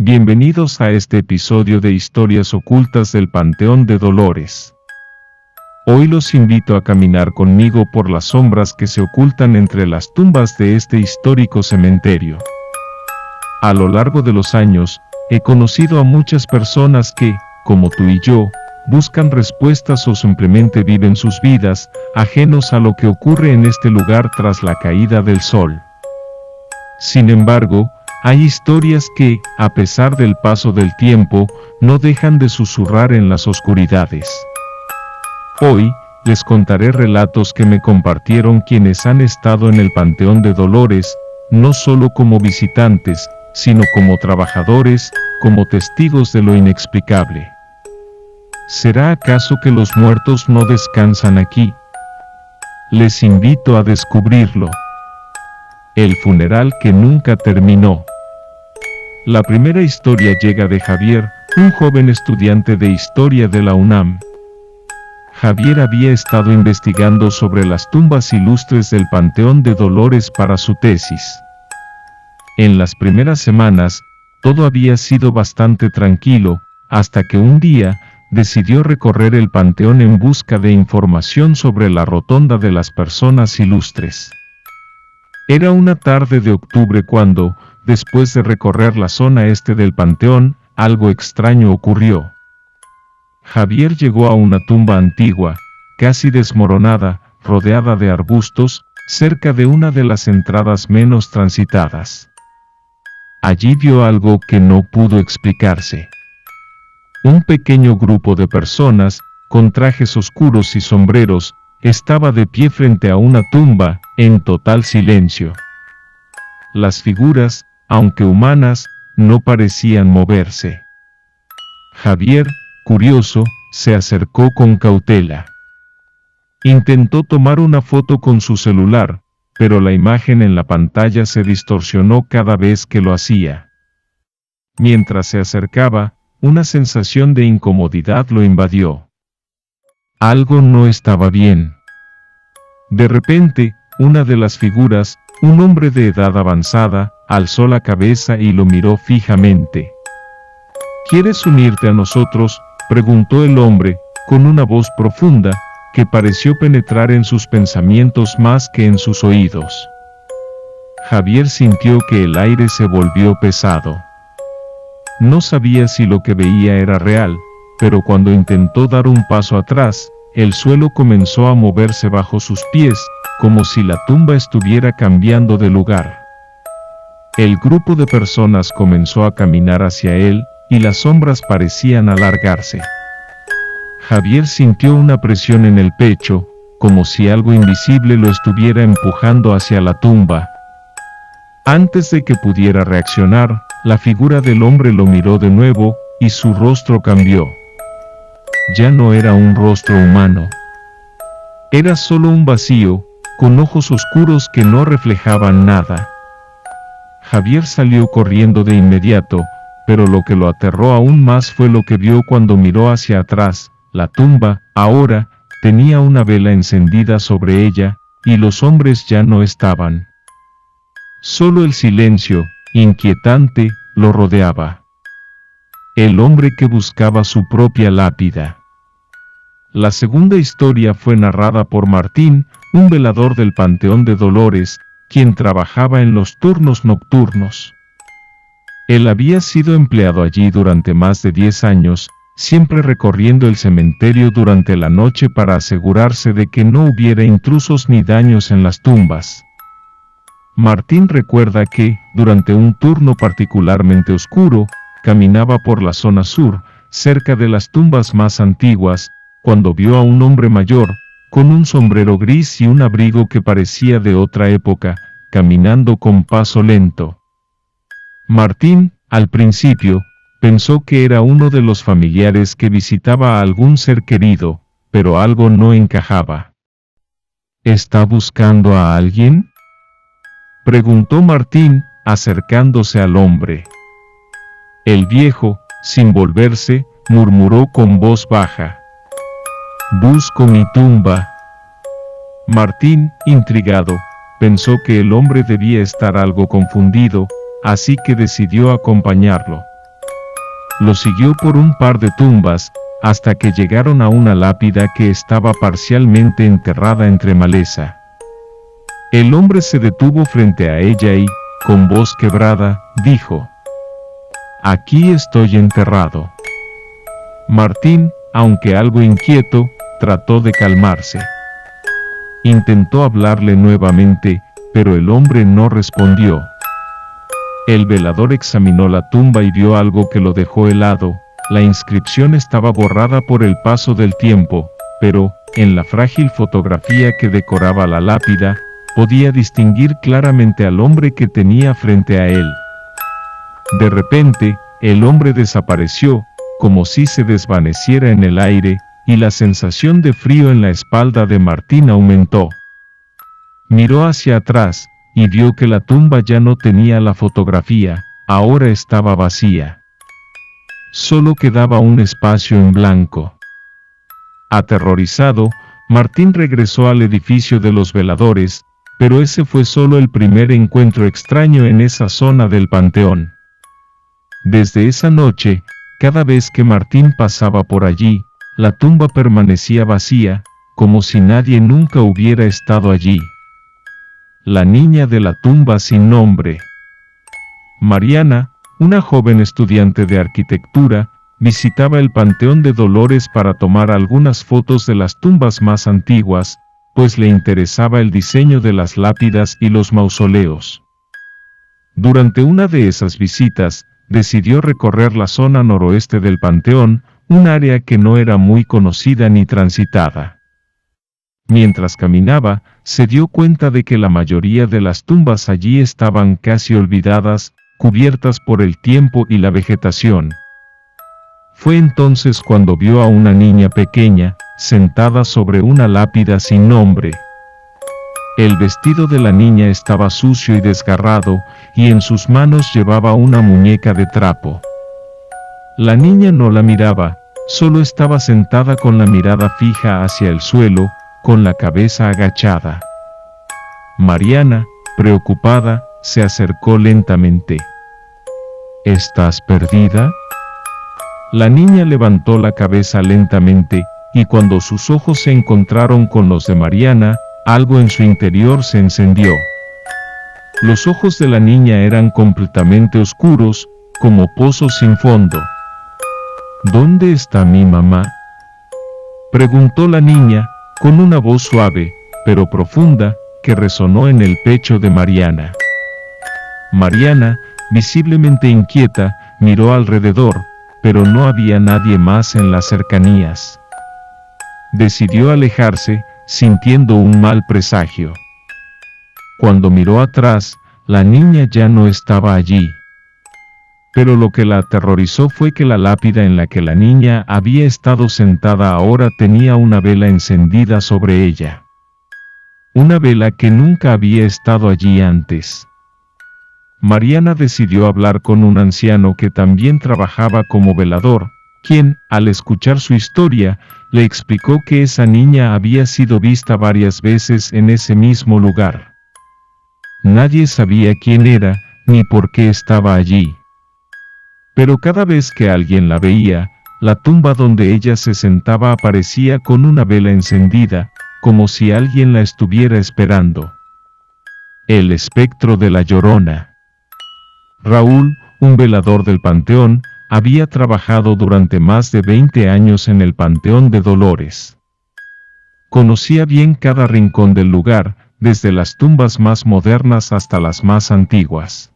Bienvenidos a este episodio de Historias Ocultas del Panteón de Dolores. Hoy los invito a caminar conmigo por las sombras que se ocultan entre las tumbas de este histórico cementerio. A lo largo de los años, he conocido a muchas personas que, como tú y yo, buscan respuestas o simplemente viven sus vidas, ajenos a lo que ocurre en este lugar tras la caída del sol. Sin embargo, hay historias que, a pesar del paso del tiempo, no dejan de susurrar en las oscuridades. Hoy, les contaré relatos que me compartieron quienes han estado en el Panteón de Dolores, no solo como visitantes, sino como trabajadores, como testigos de lo inexplicable. ¿Será acaso que los muertos no descansan aquí? Les invito a descubrirlo. El funeral que nunca terminó. La primera historia llega de Javier, un joven estudiante de historia de la UNAM. Javier había estado investigando sobre las tumbas ilustres del Panteón de Dolores para su tesis. En las primeras semanas, todo había sido bastante tranquilo, hasta que un día, decidió recorrer el panteón en busca de información sobre la rotonda de las personas ilustres. Era una tarde de octubre cuando, después de recorrer la zona este del panteón, algo extraño ocurrió. Javier llegó a una tumba antigua, casi desmoronada, rodeada de arbustos, cerca de una de las entradas menos transitadas. Allí vio algo que no pudo explicarse. Un pequeño grupo de personas, con trajes oscuros y sombreros, estaba de pie frente a una tumba, en total silencio. Las figuras, aunque humanas, no parecían moverse. Javier, curioso, se acercó con cautela. Intentó tomar una foto con su celular, pero la imagen en la pantalla se distorsionó cada vez que lo hacía. Mientras se acercaba, una sensación de incomodidad lo invadió. Algo no estaba bien. De repente, una de las figuras, un hombre de edad avanzada, alzó la cabeza y lo miró fijamente. ¿Quieres unirte a nosotros?, preguntó el hombre, con una voz profunda, que pareció penetrar en sus pensamientos más que en sus oídos. Javier sintió que el aire se volvió pesado. No sabía si lo que veía era real, pero cuando intentó dar un paso atrás, el suelo comenzó a moverse bajo sus pies, como si la tumba estuviera cambiando de lugar. El grupo de personas comenzó a caminar hacia él, y las sombras parecían alargarse. Javier sintió una presión en el pecho, como si algo invisible lo estuviera empujando hacia la tumba. Antes de que pudiera reaccionar, la figura del hombre lo miró de nuevo, y su rostro cambió. Ya no era un rostro humano. Era solo un vacío, con ojos oscuros que no reflejaban nada. Javier salió corriendo de inmediato, pero lo que lo aterró aún más fue lo que vio cuando miró hacia atrás. La tumba, ahora, tenía una vela encendida sobre ella, y los hombres ya no estaban. Solo el silencio, inquietante, lo rodeaba. El hombre que buscaba su propia lápida. La segunda historia fue narrada por Martín, un velador del Panteón de Dolores, quien trabajaba en los turnos nocturnos. Él había sido empleado allí durante más de 10 años, siempre recorriendo el cementerio durante la noche para asegurarse de que no hubiera intrusos ni daños en las tumbas. Martín recuerda que, durante un turno particularmente oscuro, caminaba por la zona sur, cerca de las tumbas más antiguas, cuando vio a un hombre mayor, con un sombrero gris y un abrigo que parecía de otra época, caminando con paso lento. Martín, al principio, pensó que era uno de los familiares que visitaba a algún ser querido, pero algo no encajaba. ¿Está buscando a alguien?, preguntó Martín, acercándose al hombre. El viejo, sin volverse, murmuró con voz baja: «Busco mi tumba». Martín, intrigado, pensó que el hombre debía estar algo confundido, así que decidió acompañarlo. Lo siguió por un par de tumbas, hasta que llegaron a una lápida que estaba parcialmente enterrada entre maleza. El hombre se detuvo frente a ella y, con voz quebrada, dijo: «Aquí estoy enterrado». Martín, aunque algo inquieto, trató de calmarse. Intentó hablarle nuevamente, pero el hombre no respondió. El velador examinó la tumba y vio algo que lo dejó helado. La inscripción estaba borrada por el paso del tiempo, pero, en la frágil fotografía que decoraba la lápida, podía distinguir claramente al hombre que tenía frente a él. De repente, el hombre desapareció, como si se desvaneciera en el aire, y la sensación de frío en la espalda de Martín aumentó. Miró hacia atrás, y vio que la tumba ya no tenía la fotografía, ahora estaba vacía. Solo quedaba un espacio en blanco. Aterrorizado, Martín regresó al edificio de los veladores, pero ese fue solo el primer encuentro extraño en esa zona del panteón. Desde esa noche, cada vez que Martín pasaba por allí, la tumba permanecía vacía, como si nadie nunca hubiera estado allí. La niña de la tumba sin nombre. Mariana, una joven estudiante de arquitectura, visitaba el Panteón de Dolores para tomar algunas fotos de las tumbas más antiguas, pues le interesaba el diseño de las lápidas y los mausoleos. Durante una de esas visitas, decidió recorrer la zona noroeste del panteón, un área que no era muy conocida ni transitada. Mientras caminaba, se dio cuenta de que la mayoría de las tumbas allí estaban casi olvidadas, cubiertas por el tiempo y la vegetación. Fue entonces cuando vio a una niña pequeña, sentada sobre una lápida sin nombre. El vestido de la niña estaba sucio y desgarrado, y en sus manos llevaba una muñeca de trapo. La niña no la miraba, solo estaba sentada con la mirada fija hacia el suelo, con la cabeza agachada. Mariana, preocupada, se acercó lentamente. ¿Estás perdida? La niña levantó la cabeza lentamente, y cuando sus ojos se encontraron con los de Mariana, algo en su interior se encendió. Los ojos de la niña eran completamente oscuros, como pozos sin fondo. ¿Dónde está mi mamá?, preguntó la niña, con una voz suave, pero profunda, que resonó en el pecho de Mariana. Mariana, visiblemente inquieta, miró alrededor, pero no había nadie más en las cercanías. Decidió alejarse, sintiendo un mal presagio. Cuando miró atrás, la niña ya no estaba allí. Pero lo que la aterrorizó fue que la lápida en la que la niña había estado sentada ahora tenía una vela encendida sobre ella. Una vela que nunca había estado allí antes. Mariana decidió hablar con un anciano que también trabajaba como velador, quien, al escuchar su historia, le explicó que esa niña había sido vista varias veces en ese mismo lugar. Nadie sabía quién era, ni por qué estaba allí. Pero cada vez que alguien la veía, la tumba donde ella se sentaba aparecía con una vela encendida, como si alguien la estuviera esperando. El espectro de la Llorona. Raúl, un velador del panteón, había trabajado durante más de 20 años en el Panteón de Dolores. Conocía bien cada rincón del lugar, desde las tumbas más modernas hasta las más antiguas.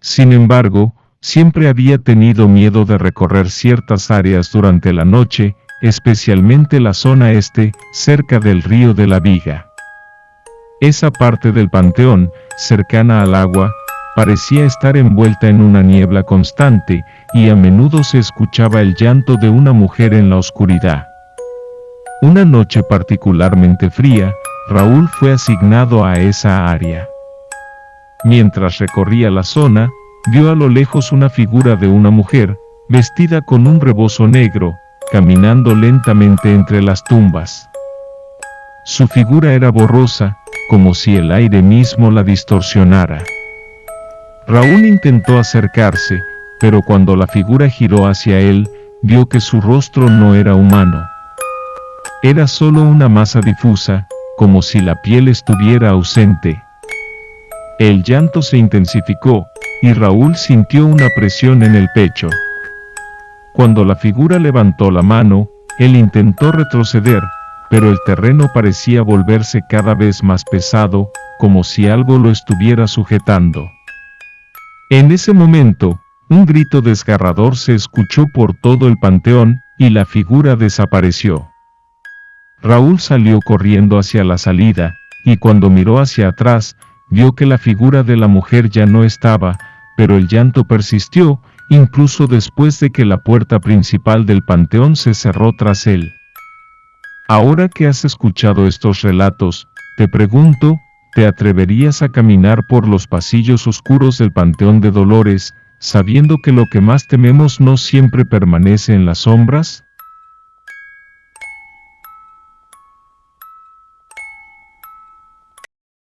Sin embargo, siempre había tenido miedo de recorrer ciertas áreas durante la noche, especialmente la zona este, cerca del río de la Viga. Esa parte del panteón, cercana al agua, parecía estar envuelta en una niebla constante, y a menudo se escuchaba el llanto de una mujer en la oscuridad. Una noche particularmente fría, Raúl fue asignado a esa área. Mientras recorría la zona, vio a lo lejos una figura de una mujer, vestida con un rebozo negro, caminando lentamente entre las tumbas. Su figura era borrosa, como si el aire mismo la distorsionara. Raúl intentó acercarse, pero cuando la figura giró hacia él, vio que su rostro no era humano. Era solo una masa difusa, como si la piel estuviera ausente. El llanto se intensificó, y Raúl sintió una presión en el pecho. Cuando la figura levantó la mano, él intentó retroceder, pero el terreno parecía volverse cada vez más pesado, como si algo lo estuviera sujetando. En ese momento, un grito desgarrador se escuchó por todo el panteón, y la figura desapareció. Raúl salió corriendo hacia la salida, y cuando miró hacia atrás, vio que la figura de la mujer ya no estaba, pero el llanto persistió, incluso después de que la puerta principal del panteón se cerró tras él. Ahora que has escuchado estos relatos, te pregunto, ¿te atreverías a caminar por los pasillos oscuros del Panteón de Dolores, sabiendo que lo que más tememos no siempre permanece en las sombras?